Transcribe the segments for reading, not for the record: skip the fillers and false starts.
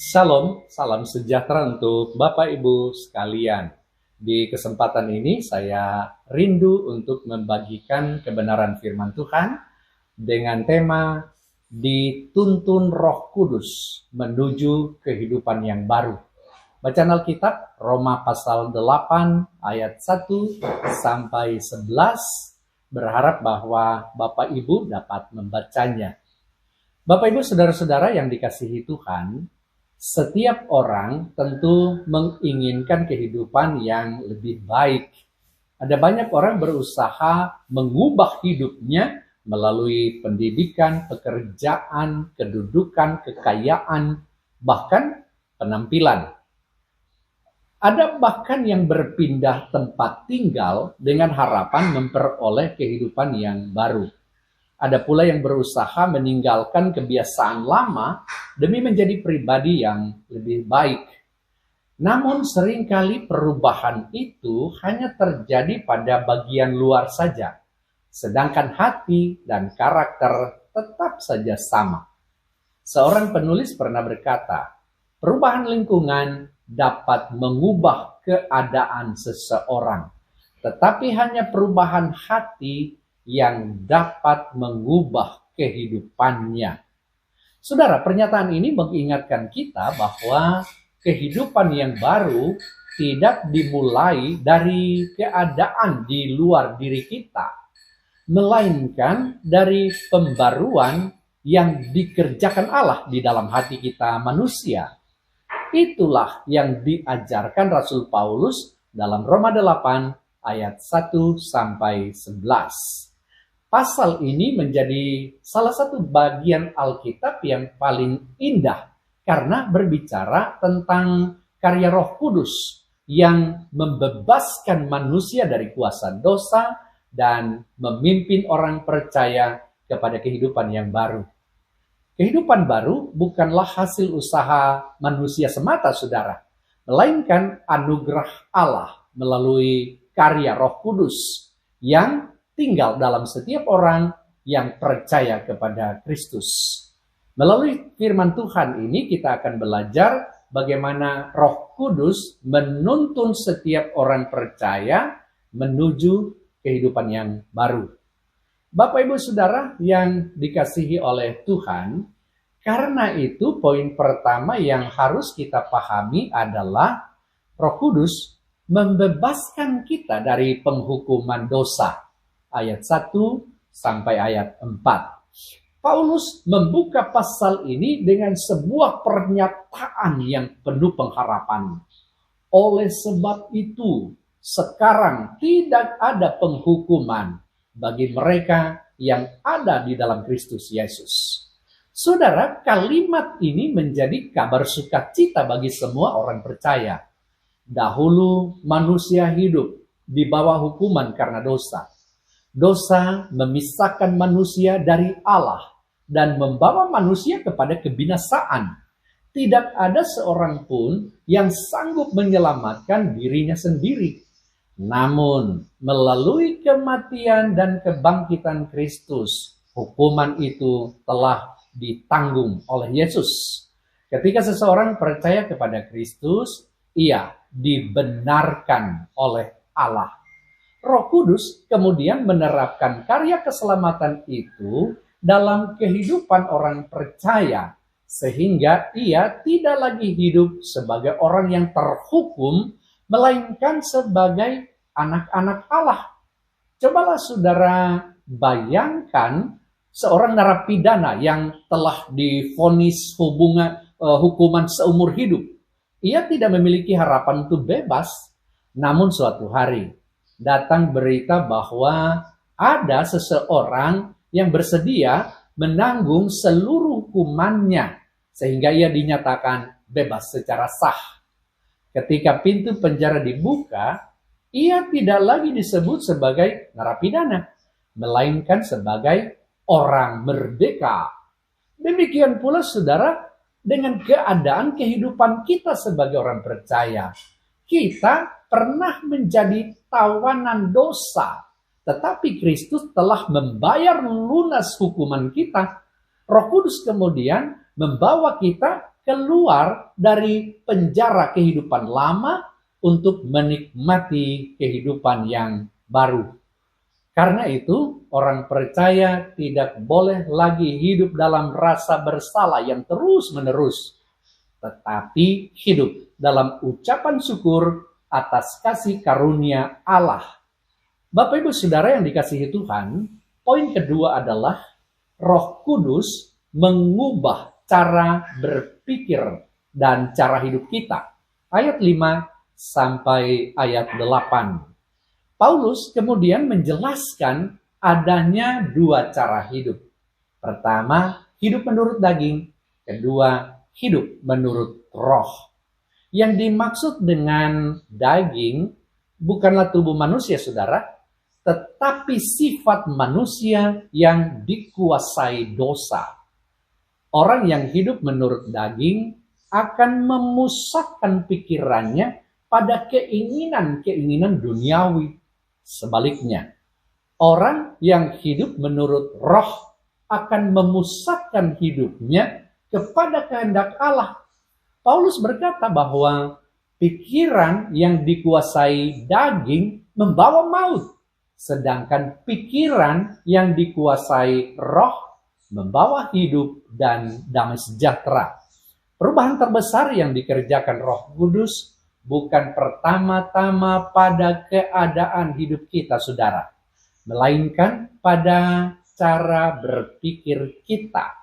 Salam, salam sejahtera untuk Bapak Ibu sekalian. Di kesempatan ini saya rindu untuk membagikan kebenaran firman Tuhan dengan tema dituntun Roh Kudus menuju kehidupan yang baru. Bacaan Alkitab Roma pasal 8 ayat 1 sampai 11, berharap bahwa Bapak Ibu dapat membacanya. Bapak Ibu saudara-saudara yang dikasihi Tuhan, setiap orang tentu menginginkan kehidupan yang lebih baik. Ada banyak orang berusaha mengubah hidupnya melalui pendidikan, pekerjaan, kedudukan, kekayaan, bahkan penampilan. Ada bahkan yang berpindah tempat tinggal dengan harapan memperoleh kehidupan yang baru. Ada pula yang berusaha meninggalkan kebiasaan lama demi menjadi pribadi yang lebih baik. Namun seringkali perubahan itu hanya terjadi pada bagian luar saja, sedangkan hati dan karakter tetap saja sama. Seorang penulis pernah berkata, perubahan lingkungan dapat mengubah keadaan seseorang, tetapi hanya perubahan hati yang dapat mengubah kehidupannya. Saudara, pernyataan ini mengingatkan kita bahwa kehidupan yang baru tidak dimulai dari keadaan di luar diri kita, melainkan dari pembaruan yang dikerjakan Allah di dalam hati kita manusia. Itulah yang diajarkan Rasul Paulus dalam Roma 8 ayat 1 sampai 11. Pasal ini menjadi salah satu bagian Alkitab yang paling indah karena berbicara tentang karya Roh Kudus yang membebaskan manusia dari kuasa dosa dan memimpin orang percaya kepada kehidupan yang baru. Kehidupan baru bukanlah hasil usaha manusia semata, saudara, melainkan anugerah Allah melalui karya Roh Kudus yang tinggal dalam setiap orang yang percaya kepada Kristus. Melalui firman Tuhan ini kita akan belajar bagaimana Roh Kudus menuntun setiap orang percaya menuju kehidupan yang baru. Bapak Ibu Saudara yang dikasihi oleh Tuhan, karena itu poin pertama yang harus kita pahami adalah Roh Kudus membebaskan kita dari penghukuman dosa. Ayat 1 sampai ayat 4. Paulus membuka pasal ini dengan sebuah pernyataan yang penuh pengharapan. Oleh sebab itu, sekarang tidak ada penghukuman bagi mereka yang ada di dalam Kristus Yesus. Saudara, kalimat ini menjadi kabar sukacita bagi semua orang percaya. Dahulu manusia hidup di bawah hukuman karena dosa. Dosa memisahkan manusia dari Allah dan membawa manusia kepada kebinasaan. Tidak ada seorang pun yang sanggup menyelamatkan dirinya sendiri. Namun, melalui kematian dan kebangkitan Kristus, hukuman itu telah ditanggung oleh Yesus. Ketika seseorang percaya kepada Kristus, ia dibenarkan oleh Allah. Roh Kudus kemudian menerapkan karya keselamatan itu dalam kehidupan orang percaya, sehingga ia tidak lagi hidup sebagai orang yang terhukum, melainkan sebagai anak-anak Allah. Cobalah saudara bayangkan seorang narapidana yang telah divonis hukuman seumur hidup. Ia tidak memiliki harapan untuk bebas, namun suatu hari datang berita bahwa ada seseorang yang bersedia menanggung seluruh hukumannya sehingga ia dinyatakan bebas secara sah. Ketika pintu penjara dibuka, ia tidak lagi disebut sebagai narapidana, melainkan sebagai orang merdeka. Demikian pula saudara dengan keadaan kehidupan kita sebagai orang percaya. Kita pernah menjadi tawanan dosa, tetapi Kristus telah membayar lunas hukuman kita. Roh Kudus kemudian membawa kita keluar dari penjara kehidupan lama untuk menikmati kehidupan yang baru. Karena itu, orang percaya tidak boleh lagi hidup dalam rasa bersalah yang terus-menerus, tetapi hidup dalam ucapan syukur atas kasih karunia Allah. Bapak Ibu Saudara yang dikasihi Tuhan, poin kedua adalah Roh Kudus mengubah cara berpikir dan cara hidup kita. Ayat 5 sampai ayat 8. Paulus kemudian menjelaskan adanya dua cara hidup. Pertama, hidup menurut daging. Kedua, hidup menurut roh. Yang dimaksud dengan daging bukanlah tubuh manusia, saudara, tetapi sifat manusia yang dikuasai dosa. Orang yang hidup menurut daging akan memusatkan pikirannya pada keinginan-keinginan duniawi. Sebaliknya, orang yang hidup menurut roh akan memusatkan hidupnya kepada kehendak Allah. Paulus berkata bahwa pikiran yang dikuasai daging membawa maut, sedangkan pikiran yang dikuasai roh membawa hidup dan damai sejahtera. Perubahan terbesar yang dikerjakan Roh Kudus bukan pertama-tama pada keadaan hidup kita, saudara, melainkan pada cara berpikir kita.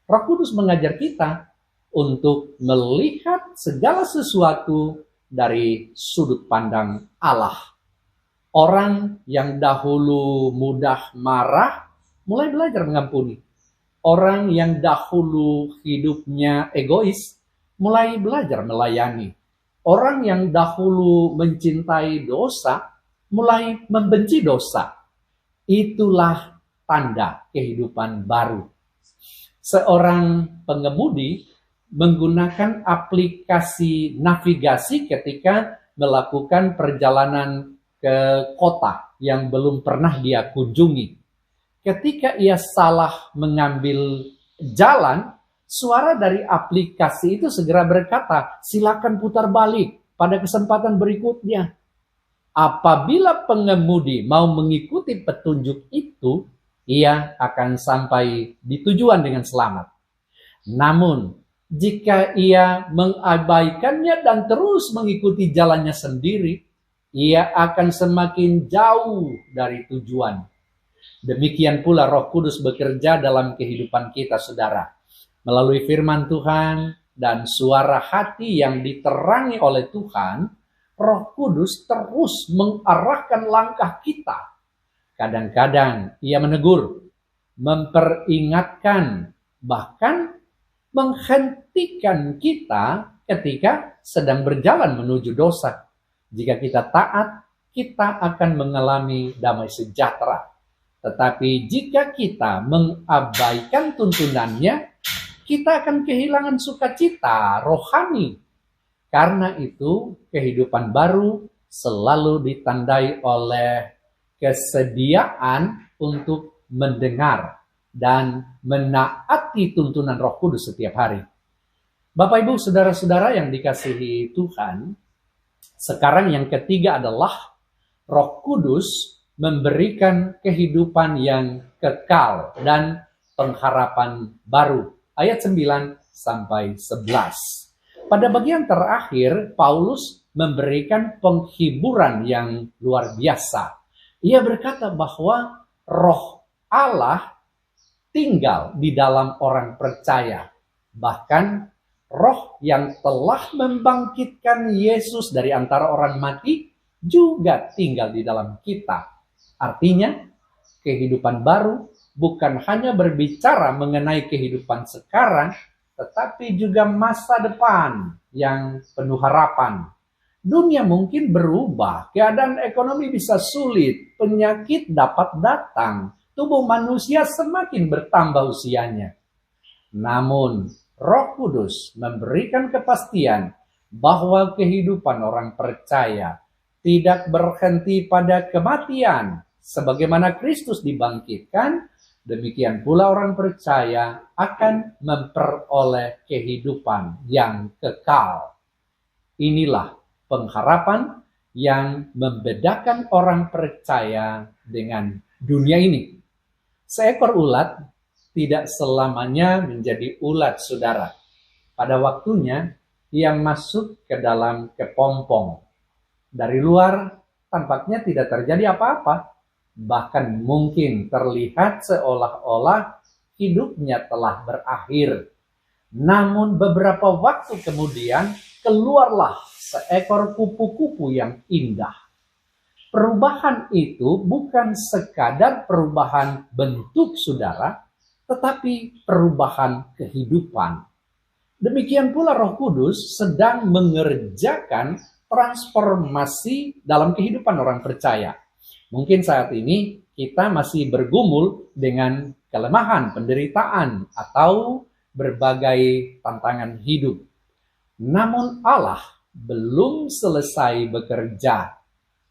Roh Kudus mengajar kita untuk melihat segala sesuatu dari sudut pandang Allah. Orang yang dahulu mudah marah mulai belajar mengampuni. Orang yang dahulu hidupnya egois mulai belajar melayani. Orang yang dahulu mencintai dosa mulai membenci dosa. Itulah tanda kehidupan baru. Seorang pengemudi menggunakan aplikasi navigasi ketika melakukan perjalanan ke kota yang belum pernah dia kunjungi. Ketika ia salah mengambil jalan, suara dari aplikasi itu segera berkata, silakan putar balik pada kesempatan berikutnya. Apabila pengemudi mau mengikuti petunjuk itu, ia akan sampai di tujuan dengan selamat. Namun, jika ia mengabaikannya dan terus mengikuti jalannya sendiri, ia akan semakin jauh dari tujuan. Demikian pula Roh Kudus bekerja dalam kehidupan kita, saudara. Melalui firman Tuhan dan suara hati yang diterangi oleh Tuhan, Roh Kudus terus mengarahkan langkah kita. Kadang-kadang ia menegur, memperingatkan, bahkan menghentikan kita ketika sedang berjalan menuju dosa. Jika kita taat, kita akan mengalami damai sejahtera. Tetapi jika kita mengabaikan tuntunannya, kita akan kehilangan sukacita rohani. Karena itu, kehidupan baru selalu ditandai oleh kesediaan untuk mendengar dan menaati tuntunan Roh Kudus setiap hari. Bapak, Ibu, saudara-saudara yang dikasihi Tuhan, sekarang yang ketiga adalah Roh Kudus memberikan kehidupan yang kekal dan pengharapan baru. Ayat 9 sampai 11. Pada bagian terakhir, Paulus memberikan penghiburan yang luar biasa. Ia berkata bahwa Roh Allah tinggal di dalam orang percaya. Bahkan Roh yang telah membangkitkan Yesus dari antara orang mati juga tinggal di dalam kita. Artinya, kehidupan baru bukan hanya berbicara mengenai kehidupan sekarang, tetapi juga masa depan yang penuh harapan. Dunia mungkin berubah, keadaan ekonomi bisa sulit, penyakit dapat datang, tubuh manusia semakin bertambah usianya. Namun, Roh Kudus memberikan kepastian bahwa kehidupan orang percaya tidak berhenti pada kematian. Sebagaimana Kristus dibangkitkan, demikian pula orang percaya akan memperoleh kehidupan yang kekal. Inilah pengharapan yang membedakan orang percaya dengan dunia ini. Seekor ulat tidak selamanya menjadi ulat, saudara. Pada waktunya, ia masuk ke dalam kepompong. Dari luar, tampaknya tidak terjadi apa-apa. Bahkan mungkin terlihat seolah-olah hidupnya telah berakhir. Namun beberapa waktu kemudian, keluarlah seekor kupu-kupu yang indah. Perubahan itu bukan sekadar perubahan bentuk, saudara, tetapi perubahan kehidupan. Demikian pula Roh Kudus sedang mengerjakan transformasi dalam kehidupan orang percaya. Mungkin saat ini kita masih bergumul dengan kelemahan, penderitaan, atau berbagai tantangan hidup. Namun Allah belum selesai bekerja.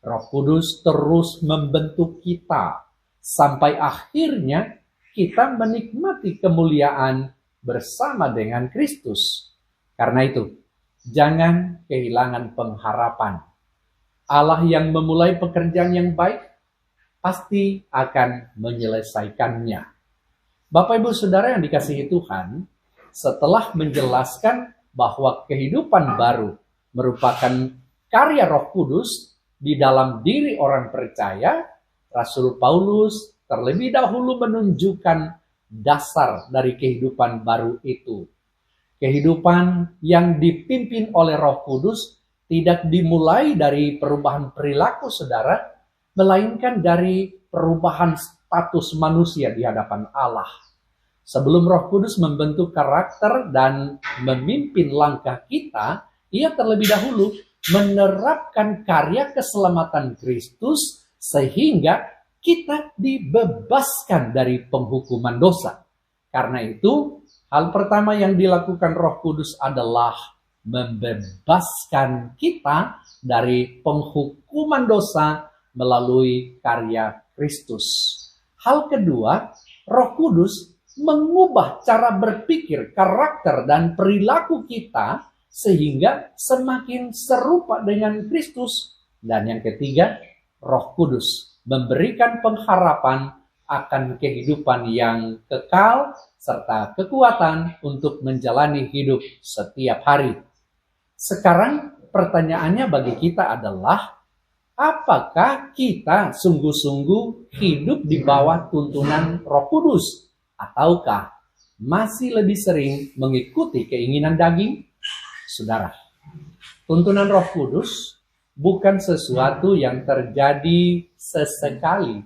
Roh Kudus terus membentuk kita sampai akhirnya kita menikmati kemuliaan bersama dengan Kristus. Karena itu, jangan kehilangan pengharapan. Allah yang memulai pekerjaan yang baik pasti akan menyelesaikannya. Bapak Ibu Saudara yang dikasihi Tuhan, setelah menjelaskan bahwa kehidupan baru merupakan karya Roh Kudus di dalam diri orang percaya, Rasul Paulus terlebih dahulu menunjukkan dasar dari kehidupan baru itu. Kehidupan yang dipimpin oleh Roh Kudus tidak dimulai dari perubahan perilaku, saudara, melainkan dari perubahan status manusia di hadapan Allah. Sebelum Roh Kudus membentuk karakter dan memimpin langkah kita, ia terlebih dahulu menerapkan karya keselamatan Kristus sehingga kita dibebaskan dari penghukuman dosa. Karena itu, hal pertama yang dilakukan Roh Kudus adalah membebaskan kita dari penghukuman dosa melalui karya Kristus. Hal kedua, Roh Kudus mengubah cara berpikir, karakter, dan perilaku kita sehingga semakin serupa dengan Kristus. Dan yang ketiga, Roh Kudus memberikan pengharapan akan kehidupan yang kekal serta kekuatan untuk menjalani hidup setiap hari. Sekarang pertanyaannya bagi kita adalah, apakah kita sungguh-sungguh hidup di bawah tuntunan Roh Kudus? Ataukah masih lebih sering mengikuti keinginan daging? Saudara, tuntunan Roh Kudus bukan sesuatu yang terjadi sesekali,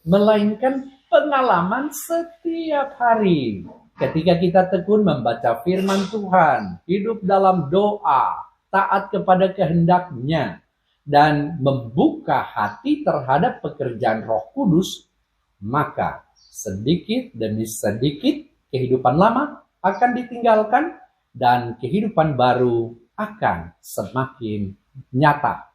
melainkan pengalaman setiap hari. Ketika kita tekun membaca firman Tuhan, hidup dalam doa, taat kepada kehendak-Nya, dan membuka hati terhadap pekerjaan Roh Kudus, maka sedikit demi sedikit kehidupan lama akan ditinggalkan dan kehidupan baru akan semakin nyata.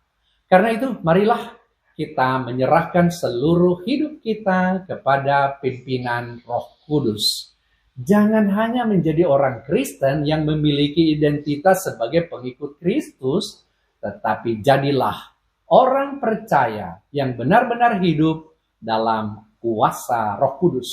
Karena itu, marilah kita menyerahkan seluruh hidup kita kepada pimpinan Roh Kudus. Jangan hanya menjadi orang Kristen yang memiliki identitas sebagai pengikut Kristus, tetapi jadilah orang percaya yang benar-benar hidup dalam kuasa Roh Kudus.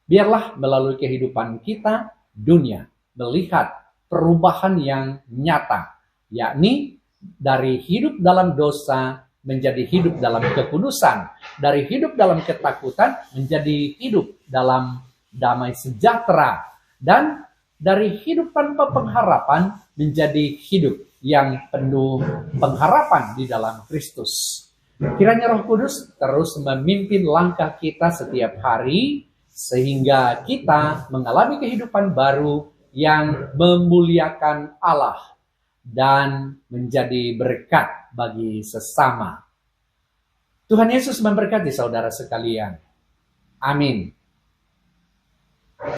Biarlah melalui kehidupan kita, dunia melihat perubahan yang nyata, yakni dari hidup dalam dosa menjadi hidup dalam kekudusan, dari hidup dalam ketakutan menjadi hidup dalam damai sejahtera, dan dari hidup tanpa pengharapan menjadi hidup yang penuh pengharapan di dalam Kristus. Kiranya Roh Kudus terus memimpin langkah kita setiap hari, sehingga kita mengalami kehidupan baru yang memuliakan Allah dan menjadi berkat bagi sesama. Tuhan Yesus memberkati saudara sekalian. Amin.